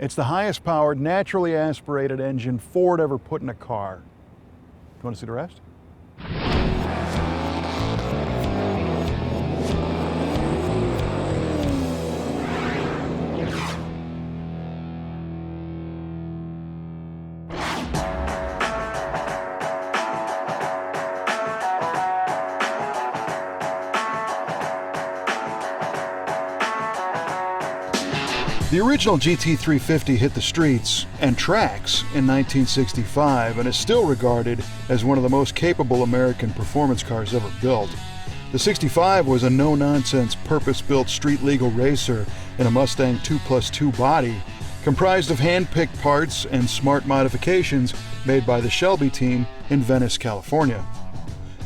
It's the highest powered, naturally aspirated engine Ford ever put in a car. You want to see the rest? The original GT350 hit the streets and tracks in 1965 and is still regarded as one of the most capable American performance cars ever built. The 65 was a no-nonsense, purpose-built street-legal racer in a Mustang 2+2 body, comprised of hand-picked parts and smart modifications made by the Shelby team in Venice, California.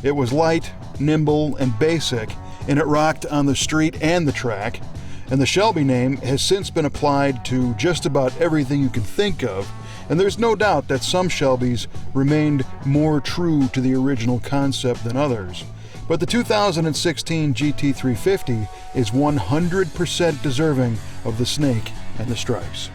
It was light, nimble, and basic, and it rocked on the street and the track, and the Shelby name has since been applied to just about everything you can think of, and there's no doubt that some Shelbys remained more true to the original concept than others. But the 2016 GT350 is 100% deserving of the snake and the stripes.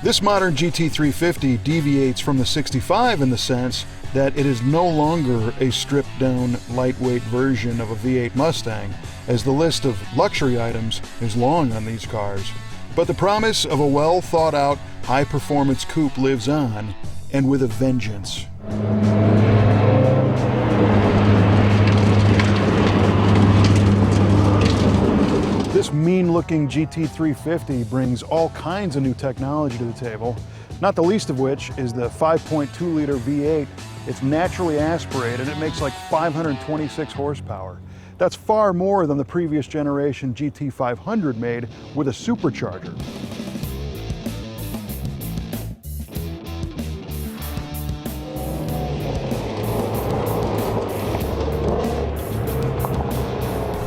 This modern GT350 deviates from the 65 in the sense that it is no longer a stripped-down, lightweight version of a V8 Mustang, as the list of luxury items is long on these cars. But the promise of a well-thought-out, high-performance coupe lives on, and with a vengeance. This mean-looking GT350 brings all kinds of new technology to the table, not the least of which is the 5.2-liter V8. It's naturally aspirated. It makes like 526 horsepower. That's far more than the previous generation GT500 made with a supercharger.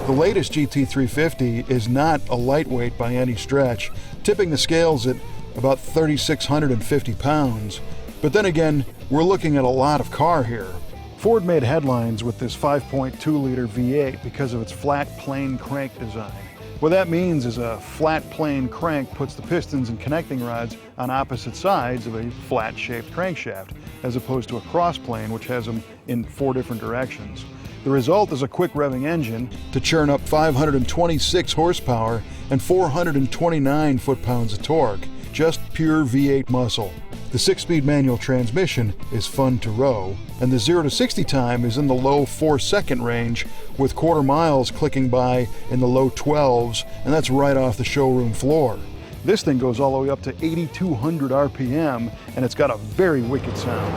The latest GT350 is not a lightweight by any stretch, tipping the scales at about 3,650 pounds. But then again, we're looking at a lot of car here. Ford made headlines with this 5.2-liter V8 because of its flat plane crank design. What that means is a flat plane crank puts the pistons and connecting rods on opposite sides of a flat-shaped crankshaft, as opposed to a cross plane which has them in 4 different directions. The result is a quick revving engine to churn up 526 horsepower and 429 foot-pounds of torque, just pure V8 muscle. The 6-speed manual transmission is fun to row, and the 0 to 60 time is in the low 4-second range, with quarter miles clicking by in the low 12s, and that's right off the showroom floor. This thing goes all the way up to 8,200 RPM, and it's got a very wicked sound.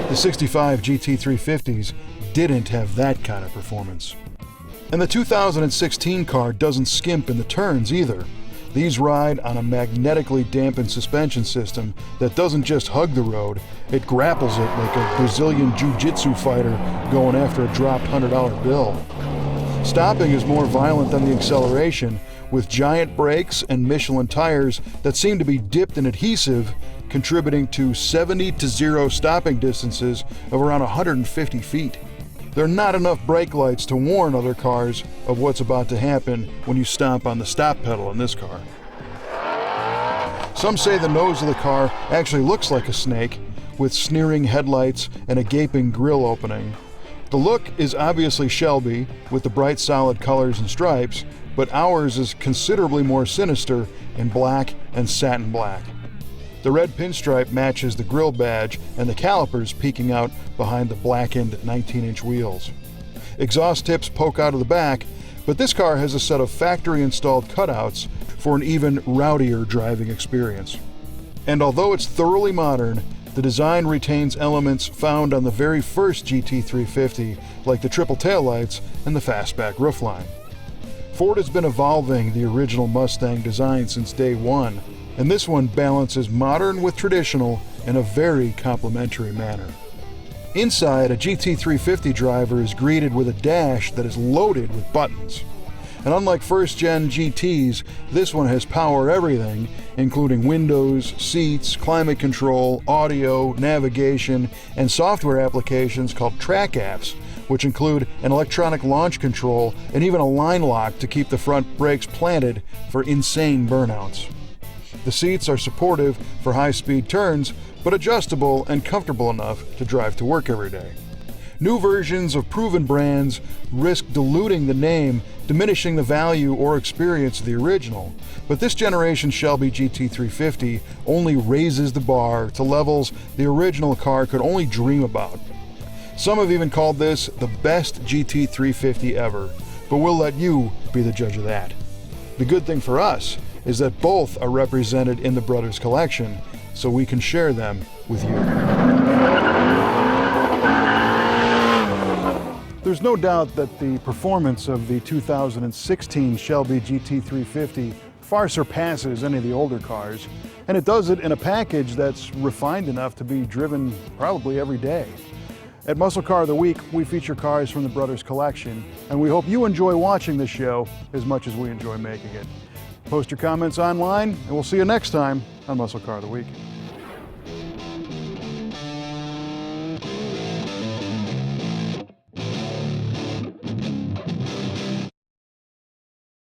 The 65 GT350s didn't have that kind of performance. And the 2016 car doesn't skimp in the turns either. These ride on a magnetically dampened suspension system that doesn't just hug the road, it grapples it like a Brazilian jiu-jitsu fighter going after a dropped $100 bill. Stopping is more violent than the acceleration, with giant brakes and Michelin tires that seem to be dipped in adhesive, contributing to 70 to 0 stopping distances of around 150 feet. There are not enough brake lights to warn other cars of what's about to happen when you stomp on the stop pedal in this car. Some say the nose of the car actually looks like a snake, with sneering headlights and a gaping grille opening. The look is obviously Shelby, with the bright solid colors and stripes, but ours is considerably more sinister in black and satin black. The red pinstripe matches the grille badge and the calipers peeking out behind the blackened 19-inch wheels. Exhaust tips poke out of the back, but this car has a set of factory-installed cutouts for an even rowdier driving experience. And although it's thoroughly modern, the design retains elements found on the very first GT350, like the triple taillights and the fastback roofline. Ford has been evolving the original Mustang design since day one, and this one balances modern with traditional in a very complementary manner. Inside, a GT350 driver is greeted with a dash that is loaded with buttons. And unlike first-gen GTs, this one has power everything, including windows, seats, climate control, audio, navigation, and software applications called track apps, which include an electronic launch control and even a line lock to keep the front brakes planted for insane burnouts. The seats are supportive for high-speed turns, but adjustable and comfortable enough to drive to work every day. New versions of proven brands risk diluting the name, diminishing the value or experience of the original, but this generation Shelby GT350 only raises the bar to levels the original car could only dream about. Some have even called this the best GT350 ever, but we'll let you be the judge of that. The good thing for us is that both are represented in the Brothers collection, so we can share them with you. There's no doubt that the performance of the 2016 Shelby GT350 far surpasses any of the older cars, and it does it in a package that's refined enough to be driven probably every day. At Muscle Car of the Week, we feature cars from the Brothers collection, and we hope you enjoy watching this show as much as we enjoy making it. Post your comments online, and we'll see you next time on Muscle Car of the Week.